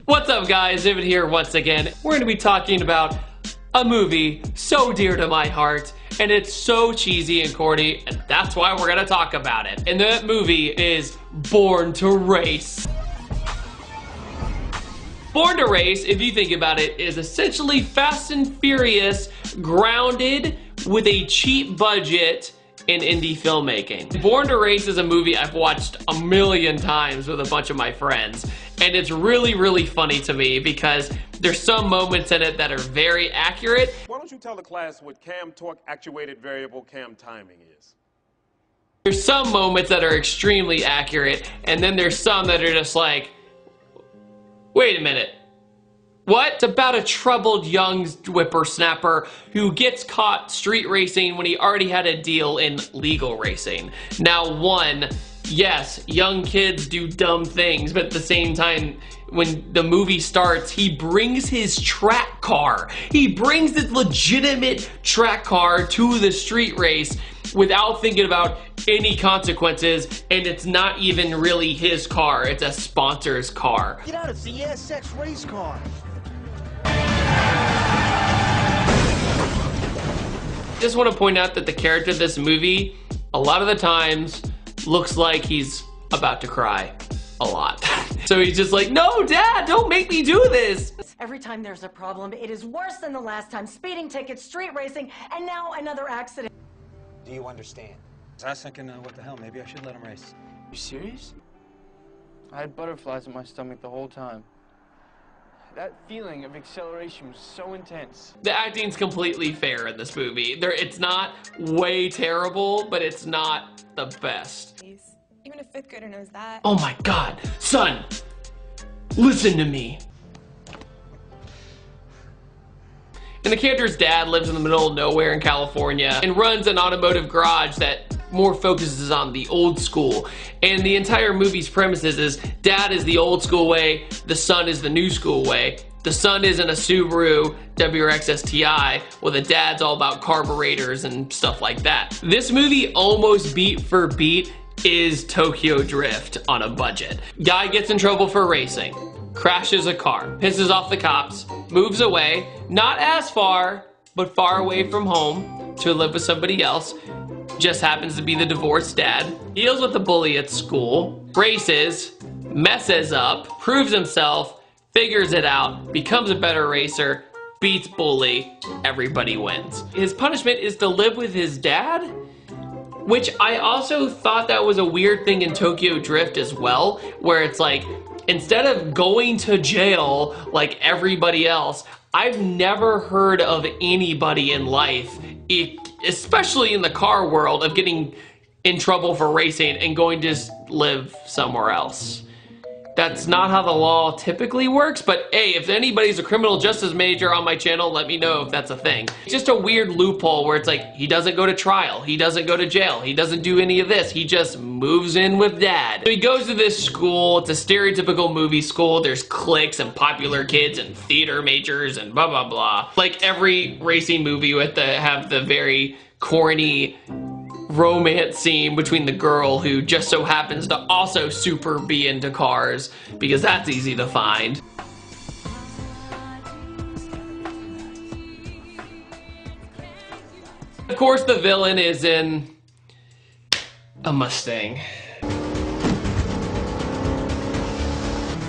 What's up guys, David here once again. We're going to be talking about a movie so dear to my heart, and it's so cheesy and corny, and that's why we're going to talk about it. And that movie is Born to Race. Born to Race, if you think about it, is essentially Fast and Furious grounded with a cheap budget in indie filmmaking. Born to Race is a movie I've watched a million times with a bunch of my friends, and it's really funny to me because there's some moments in it that are very accurate. Why don't you tell the class what cam torque actuated variable cam timing is? There's some moments that are extremely accurate, and then there's some that are just like, wait a minute. What? It's about a troubled young whippersnapper who gets caught street racing when he already had a deal in legal racing. Now, one, yes, young kids do dumb things, but at the same time, when the movie starts, he brings his track car. He brings this legitimate track car to the street race without thinking about any consequences, and it's not even really his car, it's a sponsor's car. Get out, it's the ESX race car. Just want to point out that the character of this movie, a lot of the times, looks like he's about to cry. A lot. So he's just like, no, Dad, don't make me do this. Every time there's a problem, it is worse than the last time. Speeding tickets, street racing, and now another accident. Do you understand? I was thinking, what the hell, maybe I should let him race. You serious? I had butterflies in my stomach the whole time. That feeling of acceleration was so intense. The acting's completely fair in this movie. It's not way terrible, but it's not the best. Even a fifth grader knows that. Oh my God, son, listen to me. And the character's dad lives in the middle of nowhere in California and runs an automotive garage that more focuses on the old school. And the entire movie's premises is dad is the old school way, the son is the new school way. The son is in a Subaru WRX STI, while the dad's all about carburetors and stuff like that. This movie almost beat for beat is Tokyo Drift on a budget. Guy gets in trouble for racing, crashes a car, pisses off the cops, moves away, not as far, but far away from home to live with somebody else, just happens to be the divorced dad, deals with the bully at school, races, messes up, proves himself, figures it out, becomes a better racer, beats bully, everybody wins. His punishment is to live with his dad, which I also thought that was a weird thing in Tokyo Drift as well, where it's like, instead of going to jail like everybody else, I've never heard of anybody in life, especially in the car world, of getting in trouble for racing and going to just live somewhere else. That's not how the law typically works, but hey, if anybody's a criminal justice major on my channel, let me know if that's a thing. It's just a weird loophole where it's like, he doesn't go to trial, he doesn't go to jail, he doesn't do any of this, he just moves in with dad. So he goes to this school, it's a stereotypical movie school, there's cliques and popular kids and theater majors and blah blah blah. Like every racing movie with have the very corny romance scene between the girl who just so happens to also super be into cars, because that's easy to find. Of course, the villain is in a Mustang.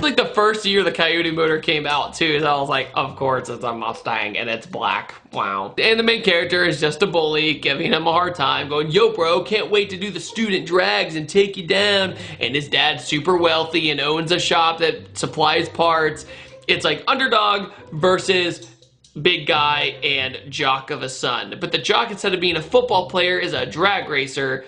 Like the first year the Coyote motor came out too, so I was like, of course it's a Mustang and it's black. Wow. And the main character is just a bully giving him a hard time, going, yo bro, can't wait to do the student drags and take you down. And his dad's super wealthy and owns a shop that supplies parts. It's like underdog versus big guy and jock of a son. But the jock, instead of being a football player, is a drag racer,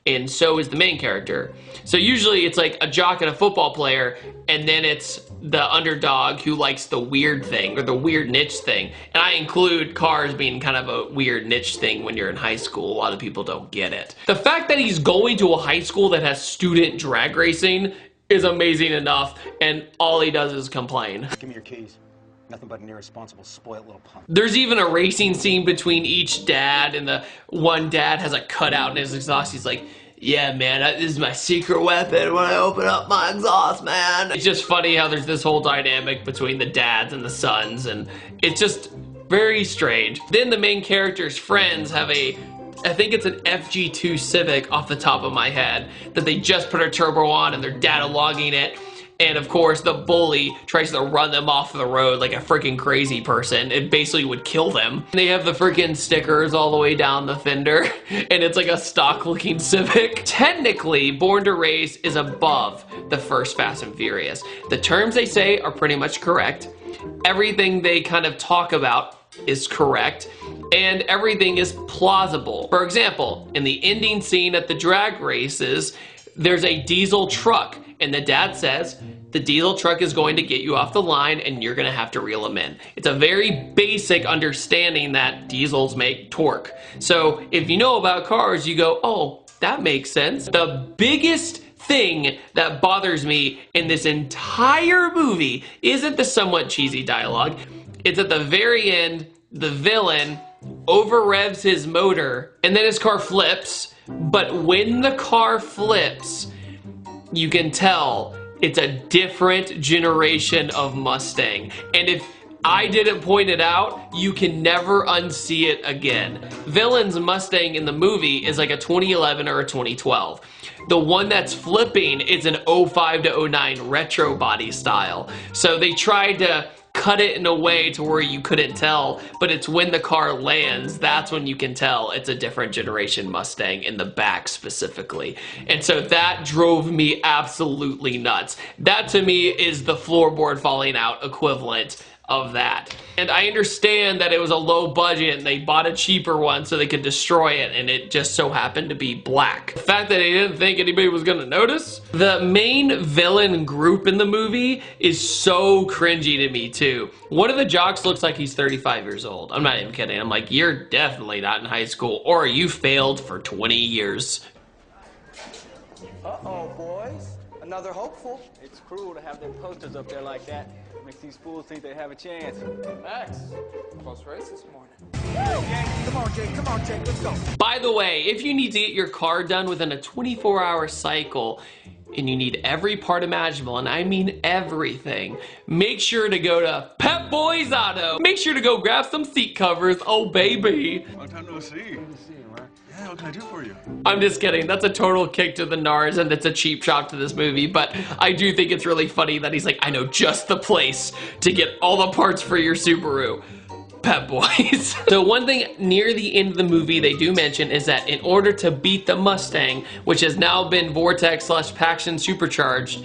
and so is the main character. So usually it's like a jock and a football player, and then it's the underdog who likes the weird thing or the weird niche thing. And I include cars being kind of a weird niche thing when you're in high school. A lot of people don't get it. The fact that he's going to a high school that has student drag racing is amazing enough, and all he does is complain. Give me your keys. Nothing but an irresponsible, spoiled little punk. There's even a racing scene between each dad, and the one dad has a cutout in his exhaust. He's like, yeah, man, this is my secret weapon when I open up my exhaust, man. It's just funny how there's this whole dynamic between the dads and the sons, and it's just very strange. Then the main character's friends have I think it's an FG2 Civic off the top of my head, that they just put a turbo on and they're cataloging it. And of course, the bully tries to run them off the road like a freaking crazy person. It basically would kill them. They have the freaking stickers all the way down the fender, and it's like a stock looking Civic. Technically, Born to Race is above the first Fast and Furious. The terms they say are pretty much correct. Everything they kind of talk about is correct, and everything is plausible. For example, in the ending scene at the drag races, there's a diesel truck, and the dad says, the diesel truck is going to get you off the line and you're gonna have to reel them in. It's a very basic understanding that diesels make torque. So if you know about cars, you go, oh, that makes sense. The biggest thing that bothers me in this entire movie isn't the somewhat cheesy dialogue. It's at the very end, the villain over revs his motor and then his car flips. But when the car flips, you can tell it's a different generation of Mustang. And if I didn't point it out, you can never unsee it again. Villain's Mustang in the movie is like a 2011 or a 2012. The one that's flipping is an 05 to 09 retro body style. So they tried to cut it in a way to where you couldn't tell, but it's when the car lands, that's when you can tell it's a different generation Mustang in the back specifically. And so that drove me absolutely nuts. That to me is the floorboard falling out equivalent of that. And I understand that it was a low budget and they bought a cheaper one so they could destroy it, and it just so happened to be black. The fact that they didn't think anybody was gonna notice. The main villain group in the movie is so cringy to me too. One of the jocks looks like he's 35 years old. I'm not even kidding. I'm like, you're definitely not in high school, or you failed for 20 years. Uh-oh, boys. Another hopeful. It's cruel to have them posters up there like that. Makes these fools think they have a chance. Max, close race this morning. Come on, Jake, let's go. By the way, if you need to get your car done within a 24-hour cycle, and you need every part imaginable, and I mean everything, make sure to go to Pep Boys Auto. Make sure to go grab some seat covers, oh baby. Long time no see. Good to see you, man. Yeah, what can I do for you? I'm just kidding. That's a total kick to the NARS, and it's a cheap shot to this movie, but I do think it's really funny that he's like, I know just the place to get all the parts for your Subaru. Pep Boys. So one thing near the end of the movie they do mention is that in order to beat the Mustang, which has now been Vortex/Paxton supercharged,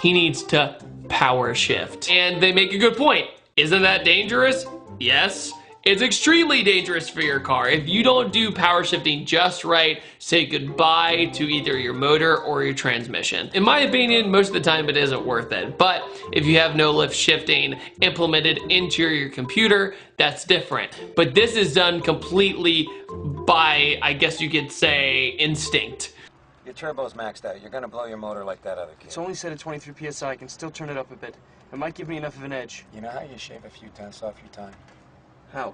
he needs to power shift. And they make a good point. Isn't that dangerous? Yes. It's extremely dangerous for your car. If you don't do power shifting just right, say goodbye to either your motor or your transmission. In my opinion, most of the time it isn't worth it. But if you have no lift shifting implemented into your computer, that's different. But this is done completely by, I guess you could say, instinct. Your turbo's maxed out. You're gonna blow your motor like that other kid. It's only set at 23 PSI. I can still turn it up a bit. It might give me enough of an edge. You know how you shave a few tenths off your time? How?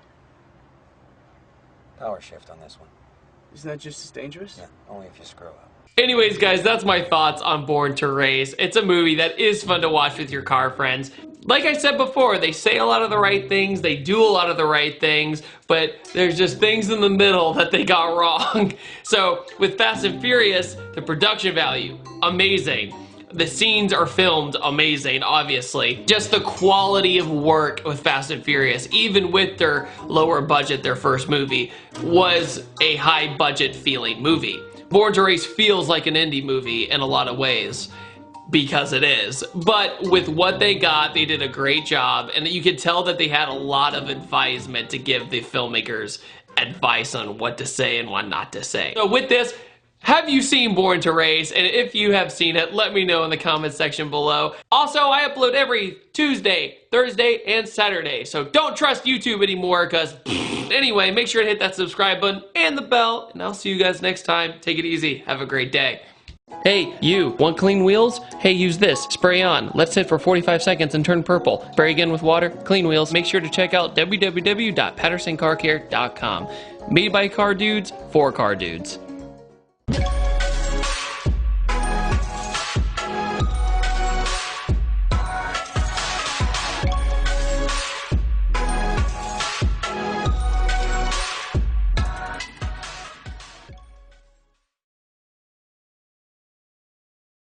Power shift on this one. Isn't that just as dangerous? Yeah, only if you screw up. Anyways, guys, that's my thoughts on Born to Race. It's a movie that is fun to watch with your car friends. Like I said before, they say a lot of the right things, they do a lot of the right things, but there's just things in the middle that they got wrong. So with Fast and Furious, the production value, amazing. The scenes are filmed amazing, obviously. Just the quality of work with Fast and Furious, even with their lower budget, their first movie, was a high budget feeling movie. Born to Race feels like an indie movie in a lot of ways, because it is. But with what they got, they did a great job, and you could tell that they had a lot of advisement to give the filmmakers advice on what to say and what not to say. So with this, have you seen Born to Race? And if you have seen it, let me know in the comments section below. Also, I upload every Tuesday, Thursday, and Saturday. So don't trust YouTube anymore, because anyway, make sure to hit that subscribe button and the bell, and I'll see you guys next time. Take it easy. Have a great day. Hey, you, want clean wheels? Hey, use this. Spray on. Let sit for 45 seconds and turn purple. Spray again with water. Clean wheels. Make sure to check out www.pattersoncarcare.com. Made by car dudes, for car dudes.